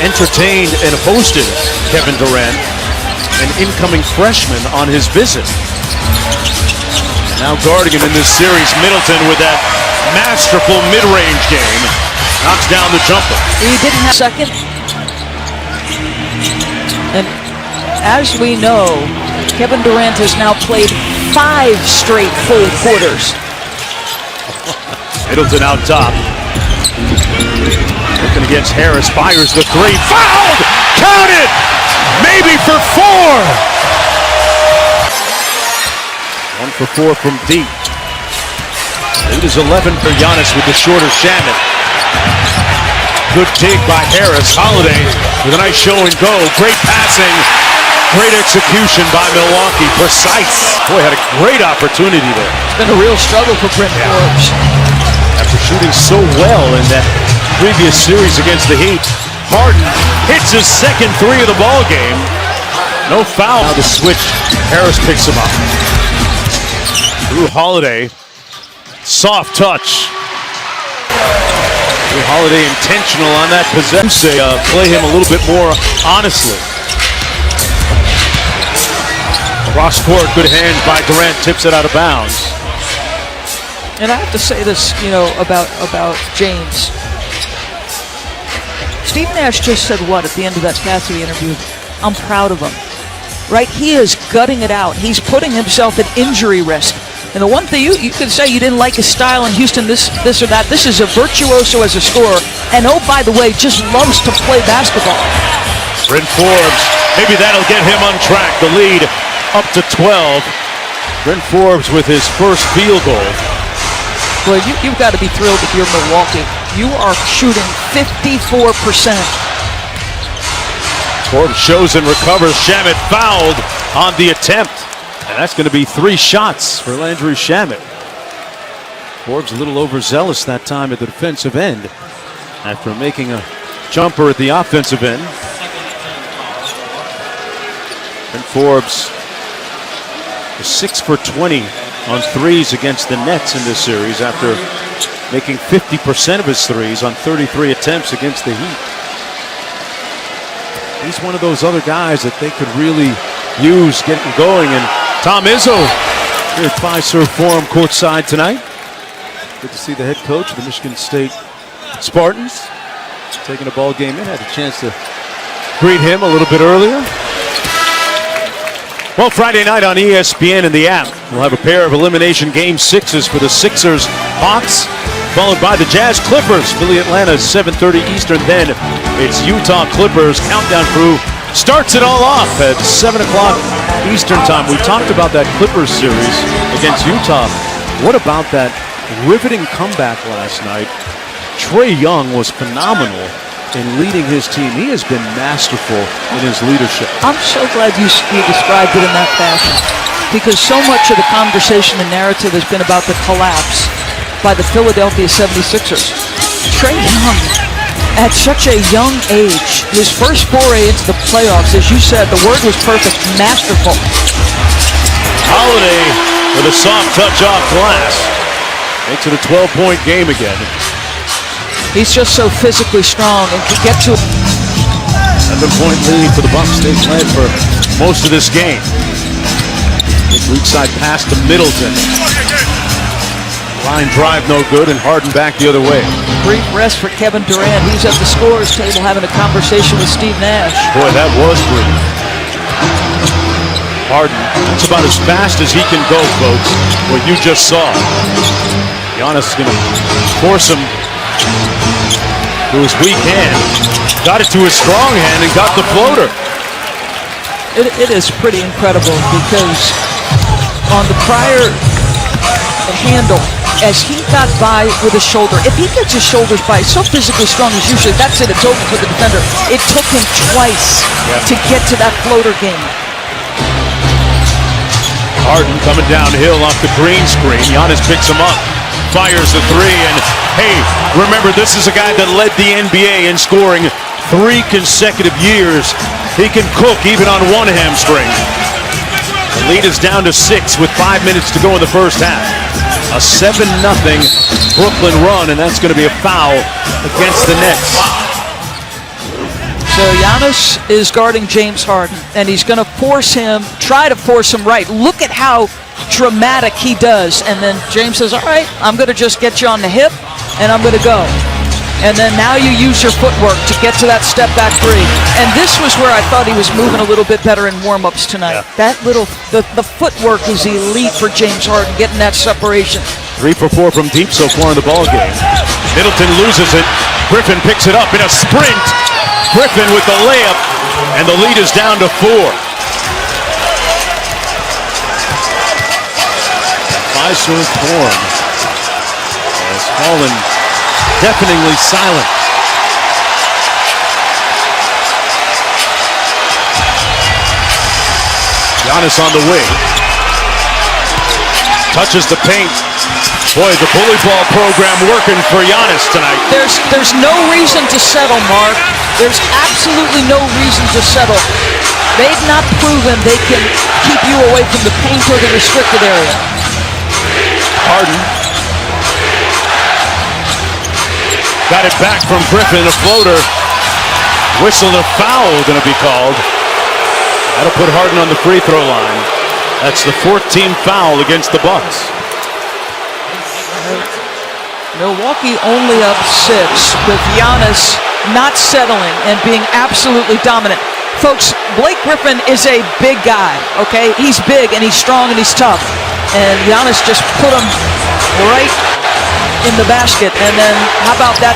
entertained and hosted Kevin Durant, an incoming freshman, on his visit. Now guarding him in this series, Middleton with that masterful mid-range game. Knocks down the jumper. He didn't have a second. And as we know, Kevin Durant has now played 5 straight full quarters. Middleton out top. Looking against Harris, fires the 3. Fouled! Counted! Maybe for 4! 1 for 4 from deep. Lead is 11 for Giannis with the shorter Shamet. Good dig by Harris. Holiday with a nice show and go. Great passing. Great execution by Milwaukee. Precise. Boy, had a great opportunity there. It's been a real struggle for Brent Forbes. After shooting so well in that previous series against the Heat, Harden hits his second 3 of the ball game. No foul. Now the switch. Harris picks him up. Drew Holiday. Soft touch. Drew Holiday intentional on that possession. Play him a little bit more honestly. Cross court, good hand by Durant, tips it out of bounds. And I have to say this, about James. Steve Nash just said what at the end of that Cassidy interview? I'm proud of him. Right? He is gutting it out. He's putting himself at injury risk. And the one thing you could say you didn't like his style in Houston, this or that. This is a virtuoso as a scorer. And oh, by the way, just loves to play basketball. Brent Forbes, maybe that'll get him on track. The lead up to 12. Brent Forbes with his first field goal. Well, you've got to be thrilled if you're Milwaukee. You are shooting 54%. Forbes shows and recovers. Shamet fouled on the attempt. And that's going to be 3 shots for Landry Shamet. Forbes a little overzealous that time at the defensive end after making a jumper at the offensive end. And Forbes was 6 for 20 on 3s against the Nets in this series after making 50% of his 3s on 33 attempts against the Heat. He's one of those other guys that they could really use getting going. And Tom Izzo here at Fiserv Forum courtside tonight. Good to see the head coach of the Michigan State Spartans taking a ball game in. Had a chance to greet him a little bit earlier. Well, Friday night on ESPN and the app, we'll have a pair of elimination game 6s for the Sixers Hawks, followed by the Jazz Clippers. Philly Atlanta 7:30 Eastern. Then it's Utah Clippers. Countdown crew starts it all off at 7 o'clock Eastern time. We talked about that Clippers series against Utah. What about that riveting comeback last night? Trae Young was phenomenal in leading his team. He has been masterful in his leadership. I'm so glad you described it in that fashion, because so much of the conversation and narrative has been about the collapse by the Philadelphia 76ers. Trae Young, at such a young age, his first foray into the playoffs, as you said, the word was perfect, masterful. Holiday with a soft touch off glass. Makes it a 12-point game again. He's just so physically strong and can get to 7-point lead for the Bucks. They've led for most of this game. Weak side pass to Middleton. Line drive no good, and Harden back the other way. Brief rest for Kevin Durant. He's at the scorer's table having a conversation with Steve Nash. Boy, that was brief. Harden, that's about as fast as he can go, folks. What you just saw. Giannis is going to force him to his weak hand. Got it to his strong hand and got the floater. It is pretty incredible, because on the prior handle, as he got by with his shoulder, if he gets his shoulders by, so physically strong as usually, that's it, it's over for the defender. It took him twice to get to that floater game. Harden coming downhill off the green screen. Giannis picks him up, fires the 3, and hey, remember, this is a guy that led the NBA in scoring 3 consecutive years. He can cook even on one hamstring. The lead is down to 6 with 5 minutes to go in the first half. A 7-0 Brooklyn run, and that's going to be a foul against the Nets. So Giannis is guarding James Harden, and he's going to try to force him right. Look at how dramatic he does. And then James says, all right, I'm going to just get you on the hip, and I'm going to go. And then now you use your footwork to get to that step back three. And this was where I thought he was moving a little bit better in warm-ups tonight. Yeah. The footwork is elite for James Harden, getting that separation. 3 for 4 from deep so far in the ball game. Middleton loses it. Griffin picks it up in a sprint. Griffin with the layup, and the lead is down to 4. Five-serve form has fallen deafeningly silent. Giannis on the wing. Touches the paint. Boy, the bully ball program working for Giannis tonight. There's no reason to settle, Mark. There's absolutely no reason to settle. They've not proven they can keep you away from the paint or the restricted area. Harden got it back from Griffin, a floater. Whistle, a foul going to be called. That'll put Harden on the free throw line. That's the 14th foul against the Bucks. Milwaukee only up 6, with Giannis not settling and being absolutely dominant. Folks, Blake Griffin is a big guy, okay? He's big and he's strong and he's tough. And Giannis just put him right in the basket. And then how about that